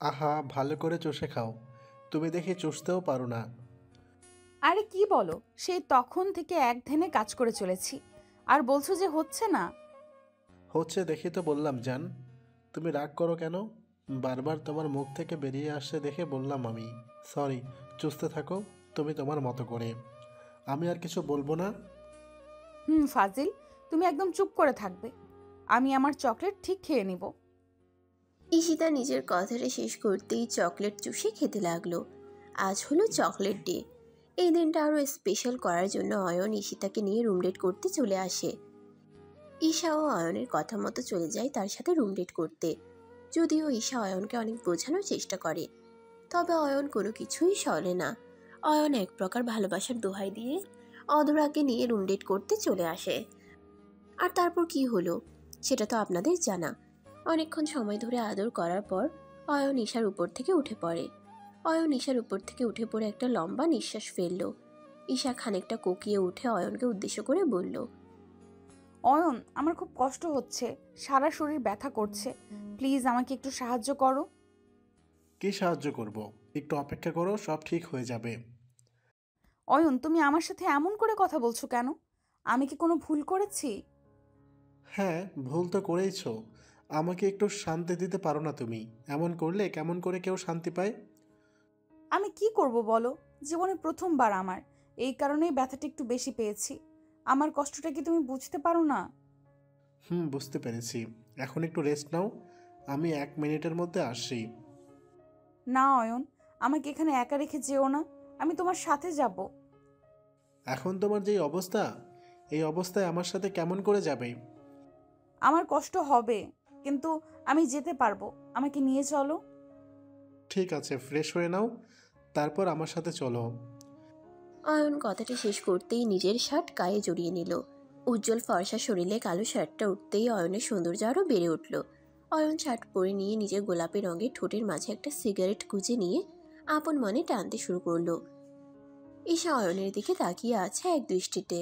আহা, ভালো করে চষে খাও। তুমি দেখি চষতেও পারো না। আরে কি বলো, সেই তখন থেকে এক ধ্যানে কাজ করে চলেছি, আর বলছো যে হচ্ছে না। হচ্ছে দেখি তো বললাম জান। তুমি রাগ করো কেন? বারবার তোমার মুখ থেকে বেরিয়ে আসছে দেখে বললাম আমি। সরি, চুষতে থাকো তুমি তোমার মতো করে। আমি আর কিছু বলবো না। ফাজিল, তুমি একদম চুপ করে থাকবে। আমি আমার চকলেট ঠিক খেয়ে নিব। ঈশিতা নিজের কথাটা শেষ করতেই চকলেট চুষে খেতে লাগলো। আজ হলো চকলেট ডে। এই দিনটা আরও স্পেশাল করার জন্য অয়ন ঈশিতাকে নিয়ে রুম ডেট করতে চলে আসে। ঈশা ও অয়নের কথা মতো চলে যায় তার সাথে রুম ডেট করতে। যদিও ঈশা অয়নকে অনেক বোঝানোর চেষ্টা করে, তবে অয়ন কোনো কিছুই সলে না। অয়ন এক প্রকার ভালোবাসার দোহাই দিয়ে অধরাকে নিয়ে রুম ডেট করতে চলে আসে। আর তারপর কি হলো সেটা তো আপনাদের জানা। অনেকক্ষণ সময় ধরে আদর করার পর অয়ন ঈশার উপর থেকে উঠে পড়ে। অয়ন ঈশার উপর থেকে উঠে পড়ে একটা লম্বা নিঃশ্বাস ফেলল। ঈশা খানিকটা কোকিয়ে উঠে অয়নকে উদ্দেশ্য করে বলল, অয়ন, আমার খুব কষ্ট হচ্ছে, সারা শরীর ব্যথা করছে, প্লিজ আমাকে একটু সাহায্য করো। কি সাহায্য করব? একটু অপেক্ষা করো, সব ঠিক হয়ে যাবে। অয়ন, তুমি আমার সাথে এমন করে কথা বলছো কেন? আমি কি কোনো ভুল করেছি? হ্যাঁ, ভুল তো করেইছো। আমাকে একটু শান্তি দিতে পারো না তুমি? এমন করলে কেমন করে কেউ শান্তি পায়? আমি কি করব বলো? জীবনে প্রথমবার আমার, এই কারণেই ব্যথাটা একটু বেশি পেয়েছি। আমার কষ্টটা কি তুমি বুঝতে পারো না? বুঝতে পেরেছি। এখন একটু রেস্ট নাও। আমি 1 মিনিটের মধ্যে আসছি। না অয়ন, আমাকে এখানে একা রেখে যেও না, আমি তোমার সাথে যাব। এখন তোমার যেই অবস্থা, এই অবস্থায় আমার সাথে কেমন করে যাবে? আমার কষ্ট হবে, কিন্তু আমি যেতে পারবো, আমাকে নিয়ে চলো। ঠিক আছে, ফ্রেশ হয়ে নাও, তারপর আমার সাথে চলো। অয়ন কথাটা শেষ করতেই নিজের শার্ট গায়ে জড়িয়ে নিল। উজ্জ্বল ফর্সা শরীরে কালো শার্টটা উঠতেই অয়নের সৌন্দর্য আরও বেড়ে উঠল। অয়ন শার্ট পরে নিয়ে নিজের গোলাপি রঙের ঠোঁটের মাঝে একটা সিগারেট গুঁজে নিয়ে আপন মনে টানতে শুরু করলো। ঈশা অয়নের দিকে তাকিয়ে আছে এক দৃষ্টিতে।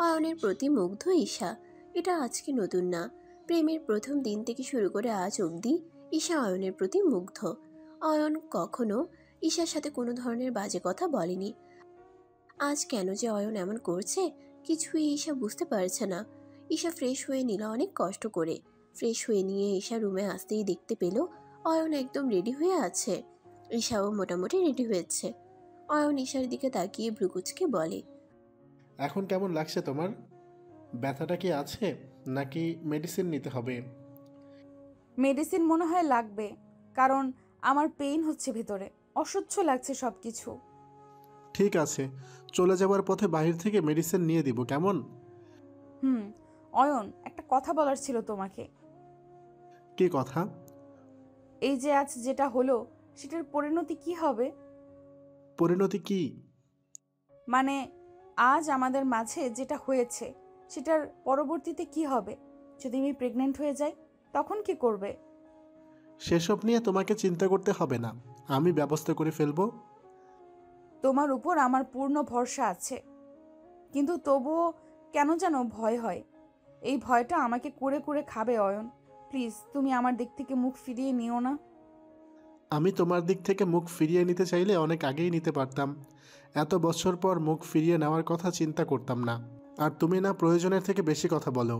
অয়নের প্রতি মুগ্ধ ঈশা। এটা আজকে নতুন না, প্রেমের প্রথম দিন থেকে শুরু করে আজ অবধি ঈশা অয়নের প্রতি মুগ্ধ। অয়ন কখনো ঈশার সাথে কোনো ধরনের বাজে কথা বলেনি। আজ কেন যে অয়ন এমন করছে কিছুই ঈশা বুঝতে পারছে না। ঈশা ফ্রেশ হয়ে নিল অনেক কষ্ট করে। ফ্রেশ হয়ে নিয়ে ঈশা রুমে আসতেই দেখতে পেল অয়ন একদম রেডি হয়ে আছে। ঈশাও মোটামুটি রেডি হয়েছে। অয়ন ঈশার দিকে তাকিয়ে ভ্রুকুচকে বলে, এখন কেমন লাগছে তোমার? ব্যথাটা কি আছে, নাকি মেডিসিন নিতে হবে? মেডিসিন মনে হয় লাগবে, কারণ আমার পেইন হচ্ছে ভেতরে, অসহ্য লাগছে সব কিছু। ঠিক আছে, চলে যাওয়ার পথে বাহির থেকে মেডিসিন নিয়ে দিব, কেমন? হুম। অয়ন, একটা কথা বলার ছিল তোমাকে। কি কথা? এই যে আজ যেটা হলো, সেটার পরিণতি কি হবে? পরিণতি কি? মানে, আজ আমাদের মাঝে যেটা হয়েছে, সেটার পরবর্তীতে কি হবে? যদি আমি প্রেগনেন্ট হয়ে যাই, তখন কি করবে? সেসব নিয়ে তোমাকে চিন্তা করতে হবে না, আমি ব্যবস্থা করে ফেলবো। তোমার উপর আমার পূর্ণ ভরসা আছে, কিন্তু তবুও কেন যেন ভয় হয়। এই ভয়টা আমাকে কুরে কুরে খাবে অয়ন। প্লিজ, তুমি আমার দিক থেকে মুখ ফিরিয়ে নিও না। আমি তোমার দিক থেকে মুখ ফিরিয়ে নিতে চাইলে অনেক আগেই নিতে পারতাম। এত বছর পর মুখ ফিরিয়ে নেওয়ার কথা চিন্তা করতাম না। আর তুমি না প্রয়োজনের থেকে বেশি কথা বলো।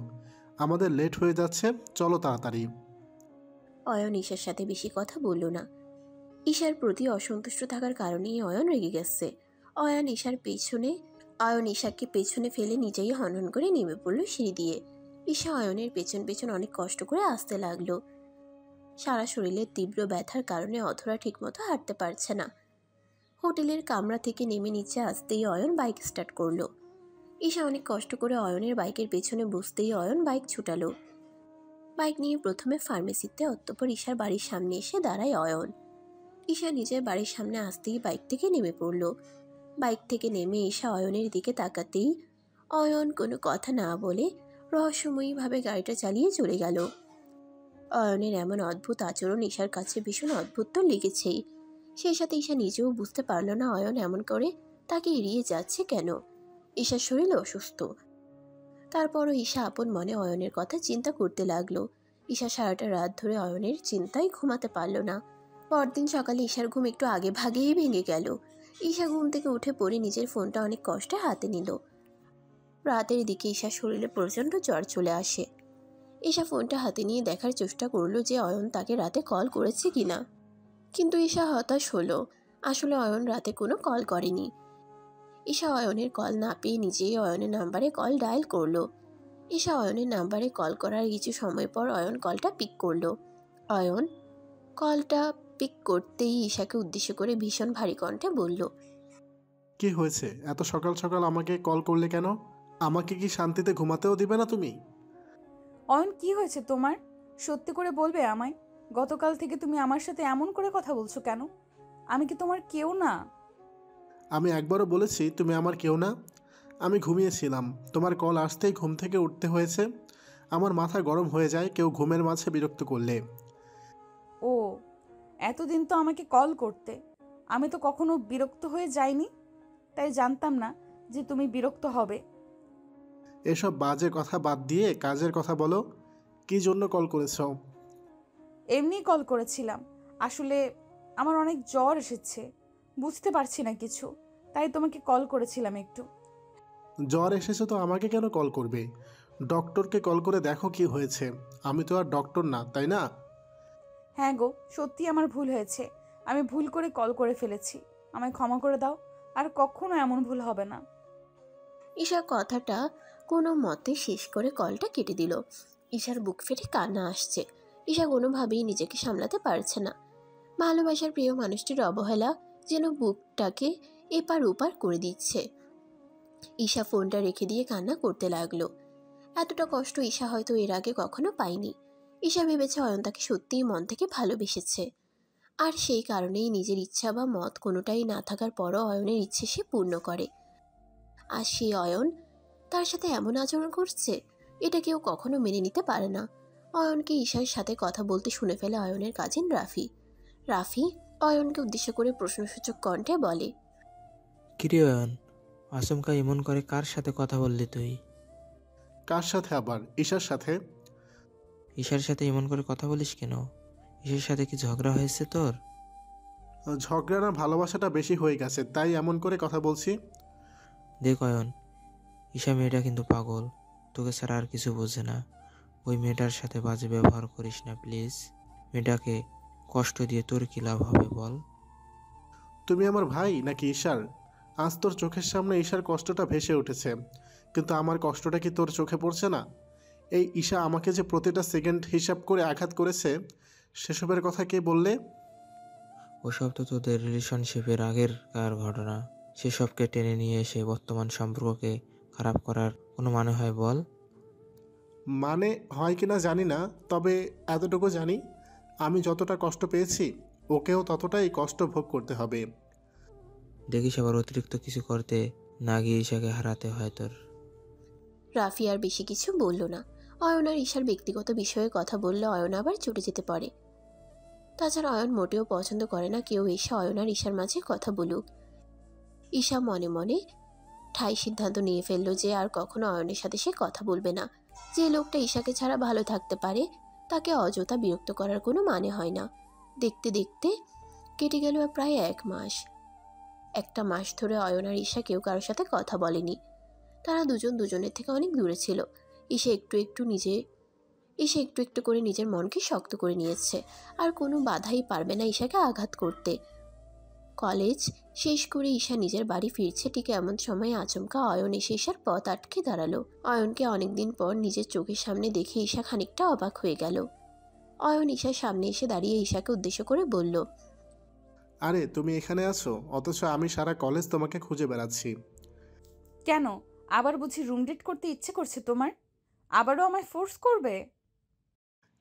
আমাদের লেট হয়ে যাচ্ছে, চলো তাড়াতাড়ি। অয়ন ঈশার সাথে বেশি কথা বলল না। ঈশার প্রতি অসন্তুষ্ট থাকার কারণেই অয়ন রেগে গেছে। অয়ন ঈশার পেছনে অয়ন ঈশাকে পেছনে ফেলে নিজেই হনহন করে নেমে পড়ল সিঁড়ি দিয়ে। ঈশা অয়নের পেছন পেছন অনেক কষ্ট করে আসতে লাগলো। সারা শরীরে তীব্র ব্যথার কারণে অধরা ঠিকমতো হাঁটতে পারছে না। হোটেলের কামরা থেকে নেমে নিচে আসতেই অয়ন বাইক স্টার্ট করলো। ঈশা অনেক কষ্ট করে অয়নের বাইকের পেছনে বসতেই অয়ন বাইক ছুটালো। বাইক নিয়ে প্রথমে ফার্মেসিতে, অতঃপর ঈশার বাড়ির সামনে এসে দাঁড়ায় অয়ন। ঈশা নিজের বাড়ির সামনে আসতেই বাইক থেকে নেমে পড়ল। বাইক থেকে নেমে ঈশা অয়নের দিকে তাকাতেই অয়ন কোনো কথা না বলে রহস্যময়ীভাবে গাড়িটা চালিয়ে চলে গেল। অয়নের এমন অদ্ভুত আচরণ ঈশার কাছে ভীষণ অদ্ভুত তো লেগেছেই। সেই সাথে ঈশা নিজেও বুঝতে পারল না অয়ন এমন করে তাকে এড়িয়ে যাচ্ছে কেন। ঈশার শরীর অসুস্থ, তারপরও ঈশা আপন মনে অয়নের কথা চিন্তা করতে লাগলো। ঈশা সারাটা রাত ধরে অয়নের চিন্তায় ঘুমাতে পারল না। পরদিন সকালে ঈশার ঘুম একটু আগে ভাগেই ভেঙে গেল। ঈশা ঘুম থেকে উঠে পড়ে নিজের ফোনটা অনেক কষ্টে হাতে নিল। রাতের দিকে ঈশার শরীরে প্রচণ্ড জ্বর চলে আসে। ঈশা ফোনটা হাতে নিয়ে দেখার চেষ্টা করলো যে অয়ন তাকে রাতে কল করেছে কিনা, কিন্তু ঈশা হতাশ হলো। আসলে অয়ন রাতে কোনো কল করেনি। ঈশা অয়নের কল না পেয়ে নিজেই অয়নের নাম্বারে কল ডায়াল করলো। ঈশা অয়নের নাম্বারে কল করার কিছু সময় পর অয়ন কলটা পিক করলো। অয়ন কলটা পিক করতেই ঈশাকে উদ্দেশ্য করে ভীষণ ভারী কণ্ঠে বলল, কি হয়েছে? এত সকাল সকাল আমাকে কল করলে কেন? আমাকে কি শান্তিতে ঘুমাতেও দিবে না তুমি? অয়ন, কি হয়েছে তোমার? সত্যি করে বলবে আমায়? গতকাল থেকে তুমি আমার সাথে এমন করে কথা বলছো কেন? আমি কি তোমার কেউ না? আমি একবারও বলেছি তুমি আমার কেউ না? আমি ঘুমিয়েছিলাম, তোমার কল আসতেই ঘুম থেকে উঠতে হয়েছে। আমার মাথা গরম হয়ে যায় কেউ ঘুমের মাঝে বিরক্ত করলে। ও, এতদিন তো আমাকে কল করতে। আমি তো কখনো বিরক্ত হয়ে যাইনি, তাই জানতাম না যে তুমি বিরক্ত হবে। এসব বাজে কথা বাদ দিয়ে কাজের কথা বলো। কি জন্য কল করেছো? এমনি কল করেছিলাম। আসলে আমার অনেক জ্বর এসেছে, বুঝতে পারছি না কিছু, তাই তোমাকে কল করেছিলাম একটু। জ্বর এসেছে তো আমাকে কেন কল করবে? ডক্টরকে কল করে দেখো কি হয়েছে। আমি তো আর ডক্টর না, তাই না? হ্যাঁ গো, সত্যি আমার ভুল হয়েছে। আমি ভুল করে কল করে ফেলেছি, আমায় ক্ষমা করে দাও। আর কখনো এমন ভুল হবে না। ঈশা কথাটা কোনো মতে শেষ করে কলটা কেটে দিল। ঈশার বুক ফেটে কান্না আসছে। ঈশা কোনোভাবেই নিজেকে সামলাতে পারছে না। ভালোবাসার প্রিয় মানুষটির অবহেলা যেন বুকটাকে এপার ওপার করে দিচ্ছে। ঈশা ফোনটা রেখে দিয়ে কান্না করতে লাগলো। এতটা কষ্ট ঈশা হয়তো এর আগে কখনো পায়নি। ঈশা ভেবেছে অয়ন তাকে সত্যিই মন থেকে ভালোবেসেছে, আর সেই কারণেই নিজের ইচ্ছা বা মত কোনোটাই না থাকার পরও অয়নের ইচ্ছে সে পূর্ণ করে। আর সেই অয়ন তার সাথে এমন আচরণ করছে, এটা কেউ কখনো মেনে নিতে পারে না। অয়নকে ঈশার সাথে কথা বলতে শুনে ফেলে অয়নের কাজিন রাফি। রাফি অয়নকে উদ্দেশ্য করে প্রশ্নসূচক কণ্ঠে বলে, কিরে অয়ন, আচমকা এমন করে কার সাথে কথা বললি তুই? কার সাথে আবার? ঈশার সাথে। ঈশার সাথে এমন করে কথা বলিস কেন? ঈশার সাথে কি ঝগড়া হয়েছে তোর? ঝগড়া না, ভালোবাসাটা বেশি হয়ে গেছে, তাই এমন করে কথা বলছি। দেখ অয়ন, ঈশা মেয়েটা কিন্তু পাগল, তোকে ছাড়া আর কিছু বোঝে না। ওই মেয়েটার সাথে বাজে ব্যবহার করিস না প্লিজ। মেয়েটাকে কষ্ট দিয়ে তোর কি লাভ হবে বল? তুমি আমার ভাই নাকি ঈশার? আজ তোর চোখের সামনে ঈশার কষ্টটা ভেসে উঠেছে, কিন্তু আমার কষ্টটা কি তোর চোখে পড়ছে না? এই ঈশা আমাকে যে প্রতিটা সেকেন্ড হিসাব করে আঘাত করেছে, সেসবের কথা কে বললে? ওসব তো তোদের রিলেশনশিপের আগেরকার ঘটনা। সেসবকে টেনে নিয়ে এসে বর্তমান সম্পর্ককে খারাপ করার কোনো মানে হয় বল? মানে হয় কিনা জানি না, তবে এতটুকু জানি, আমি যতটা কষ্ট পেয়েছি ওকেও ততটাই কষ্ট ভোগ করতে হবে। দেখিস আবার অতিরিক্ত কিছু করতে না গিয়ে ঈশাকে হারাতে হয় তোর। রাফি আর বেশি কিছু বলল না। অয়ন আর ঈশার ব্যক্তিগত বিষয়ে কথা বললে অয়ন আবার চটে যেতে পারে। তাছাড়া অয়ন মোটেও পছন্দ করে না কেউ এসে অয়ন আর ঈশার মাঝে কথা বলুক। ঈশা মনে মনে ঠাই সিদ্ধান্ত নিয়ে ফেলল যে আর কখনো অয়নের সাথে সে কথা বলবে না। যে লোকটা ঈশাকে ছাড়া ভালো থাকতে পারে, তাকে অযথা বিরক্ত করার কোনো মানে হয় না। দেখতে দেখতে কেটে গেল প্রায় 1 মাস। একটা মাস ধরে অয়ন আর ঈশা কেউ কারোর সাথে কথা বলেনি। তারা দুজন দুজনের থেকে অনেক দূরে ছিল। ঈশা একটু একটু করে নিজের মনকে শক্ত করে নিয়েছে, আর কোনো বাধাই পারবে না ঈশাকে আঘাত করতে। কলেজ শেষ করে ঈশা নিজের বাড়ি ফিরছে, ঠিক এমন সময় আচমকা অয়ন এসে ঈশার পথ আটকে দাঁড়ালো। অয়নকে অনেকদিন পর নিজের চোখের সামনে দেখে ঈশা খানিকটা অবাক হয়ে গেল। অয়ন ঈশার সামনে এসে দাঁড়িয়ে ঈশাকে উদ্দেশ্য করে বলল, আরে তুমি এখানে আছো, অথচ আমি সারা কলেজ তোমাকে খুঁজে বেড়াচ্ছি। কেন, আবার বুঝি রুম ডেট করতে ইচ্ছে করছে তোমার? আবারও আমায় ফোর্স করবে?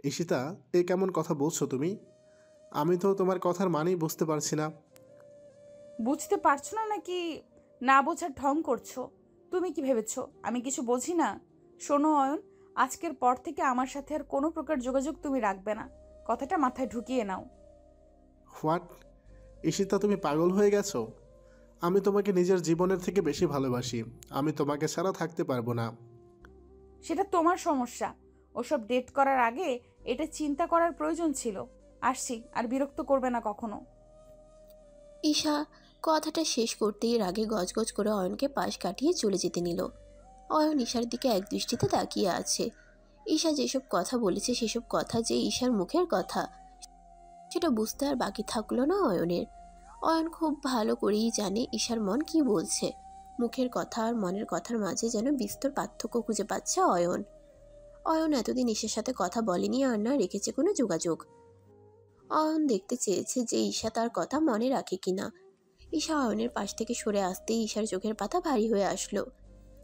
ঈশিতা, এ কেমন কথা বলছো তুমি? আমি তো তোমার কথার মানেই বুঝতে পারছি না। বুঝতে পারছো না নাকি না বোঝার ঢং করছো? তুমি কি ভেবেছো আমি কিছু বুঝি না? শোনো অয়ন, আজকের পর থেকে আমার সাথে আর কোনো প্রকার যোগাযোগ তুমি রাখবে না, কথাটা মাথায় ঢুকিয়ে নাও। হোয়াট? ঈশিতা, তুমি পাগল হয়ে গেছো? আমি তোমাকে নিজের জীবনের থেকে বেশি ভালোবাসি। আমি তোমাকে ছাড়া থাকতে পারবো না। সেটা তোমার সমস্যা। ওসব ডেট করার আগে এটা চিন্তা করার প্রয়োজন ছিল। আসছি, আর বিরক্ত করবে না কখনো। ঈশা কথাটা শেষ করতেই রাগে গজগজ করে অয়নকে পাশ কাটিয়ে চলে যেতে নিল। অয়ন ঈশার দিকে এক দৃষ্টিতে তাকিয়ে আছে। ঈশা যেসব কথা বলেছে সেসব কথা যে ঈশার মুখের কথা সেটা বুঝতে আর বাকি থাকলো না অয়নের। অয়ন খুব ভালো করেই জানে ঈশার মন কি বলছে। মুখের কথা আর মনের কথার মাঝে যেন বিস্তর পার্থক্য খুঁজে পাচ্ছে অয়ন। অয়ন এতদিন ঈশার সাথে কথা বলেনি আর না রেখেছে কোনো যোগাযোগ। অয়ন দেখতে চেয়েছে যে ঈশা তার কথা মনে রাখে কিনা। ঈশা অয়নের পাশ থেকে সরে আসতেই ঈশার চোখের পাতা ভারী হয়ে আসলো।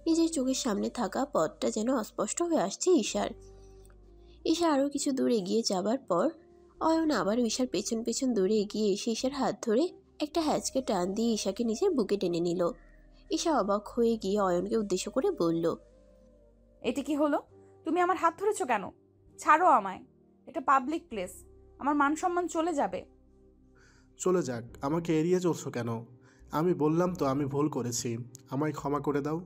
নিজের চোখের সামনে থাকা পথটা যেন অস্পষ্ট হয়ে আসছে ঈশার। ঈশা আরও কিছু দূর এগিয়ে যাবার পর অয়ন আবার ঈশার পেছন পেছন দূরে এগিয়ে এসে ঈশার হাত ধরে একটা হ্যাচকে টান দিয়ে ঈশাকে নিজের বুকে টেনে নিল। ঈশা অবাক হয়ে গিয়ে অয়নকে উদ্দেশ্য করে বলল, এটা কি হলো? তুমি আমার হাত ধরেছো কেন? ছাড়ো আমায়, এটা পাবলিক প্লেস, আমার মান সম্মান চলে যাবে। চলে যাক, আমাকে এড়িয়ে চলছো কেন? আমি বললাম তো আমি ভুল করেছি, আমায় ক্ষমা করে দাও।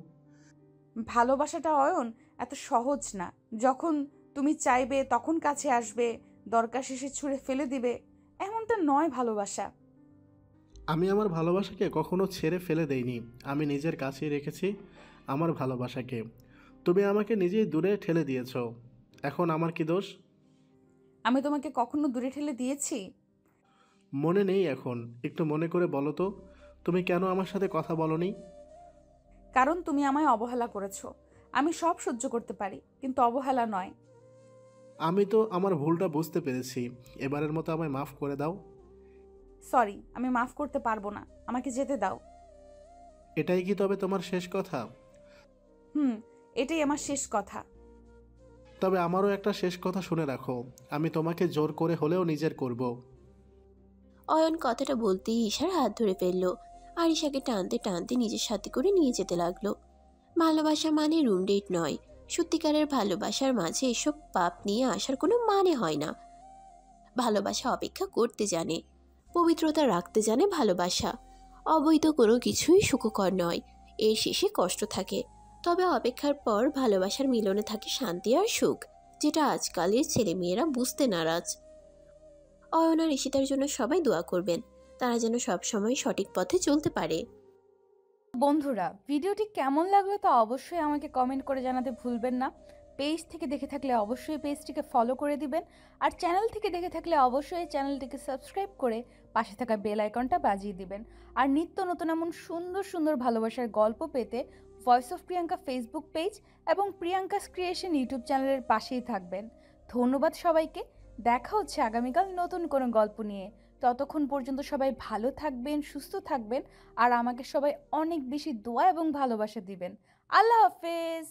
ভালোবাসাটা অয়ন এত সহজ না। যখন তুমি চাইবে তখন কাছে আসবে, দরকার শেষে ছুঁড়ে ফেলে দিবে, এমনটা নয় ভালোবাসা। আমি আমার ভালোবাসাকে কখনো ছেড়ে ফেলে দেইনি, আমি নিজের কাছেই রেখেছি আমার ভালোবাসাকে। তুমি আমাকে নিজেই দূরে ঠেলে দিয়েছো, এখন আমার কি দোষ? আমি তোমাকে কখনো দূরে ঠেলে দিয়েছি? মনে নেই এখন, একটু মনে করে বলো তো, তুমি কেন আমার সাথে কথা বলোনি? কারণ তুমি আমায় অবহেলা করেছো। আমি সব সহ্য করতে পারি, কিন্তু অবহেলা নয়। আমি তো আমার ভুলটা বুঝতে পেরেছি, এবারের মতো আমায় মাফ করে দাও। সরি, আমি মাফ করতে পারবো না, আমাকে যেতে দাও। এটাই কি তবে তোমার শেষ কথা? হুম, এটাই আমার শেষ কথা। তবে আমারও একটা শেষ কথা শুনে রাখো, আমি তোমাকে জোর করে হলেও নিজের করব। অয়ন কথাটা বলতেই ঈশার হাত ধরে ফেললো আর ঈশাকে টানতে টানতে নিজের সাথে করে নিয়ে যেতে লাগলো। ভালোবাসা মানে রুম ডেট নয়। সত্যিকারের ভালোবাসার মাঝে এসব পাপ নিয়ে আসার কোনো মানে হয় না। ভালোবাসা অপেক্ষা করতে জানে, পবিত্রতা রাখতে জানে ভালোবাসা। অবৈধ কোনো কিছুই সুখকর নয়, এর শেষে কষ্ট থাকে। তবে অপেক্ষার পর ভালোবাসার মিলনে থাকে শান্তি আর সুখ, যেটা আজকালের ছেলেমেয়েরা বুঝতে নারাজ। অয়ন আর ঈশিতার জন্য সবাই দোয়া করবেন, তারা যেন সবসময় সঠিক পথে চলতে পারে। বন্ধুরা, ভিডিওটি কেমন লাগলো তা অবশ্যই আমাকে কমেন্ট করে জানাতে ভুলবেন না। পেজ থেকে দেখে থাকলে অবশ্যই পেজটিকে ফলো করে দিবেন, আর চ্যানেল থেকে দেখে থাকলে অবশ্যই চ্যানেলটিকে সাবস্ক্রাইব করে পাশে থাকা বেল আইকনটা বাজিয়ে দিবেন। আর নিত্য নতুন এমন সুন্দর সুন্দর ভালোবাসার গল্প পেতে voice of Priyanka Facebook page এবং প্রিয়াঙ্কাস ক্রিয়েশন ইউটিউব চ্যানেলের পাশেই থাকবেন। ধন্যবাদ সবাইকে। দেখা হচ্ছে আগামীকাল নতুন কোনো গল্প নিয়ে। ততক্ষণ পর্যন্ত সবাই ভালো থাকবেন, সুস্থ থাকবেন, আর আমাকে সবাই অনেক বেশি দোয়া এবং ভালোবাসা দিবেন। আল্লাহ হাফেজ।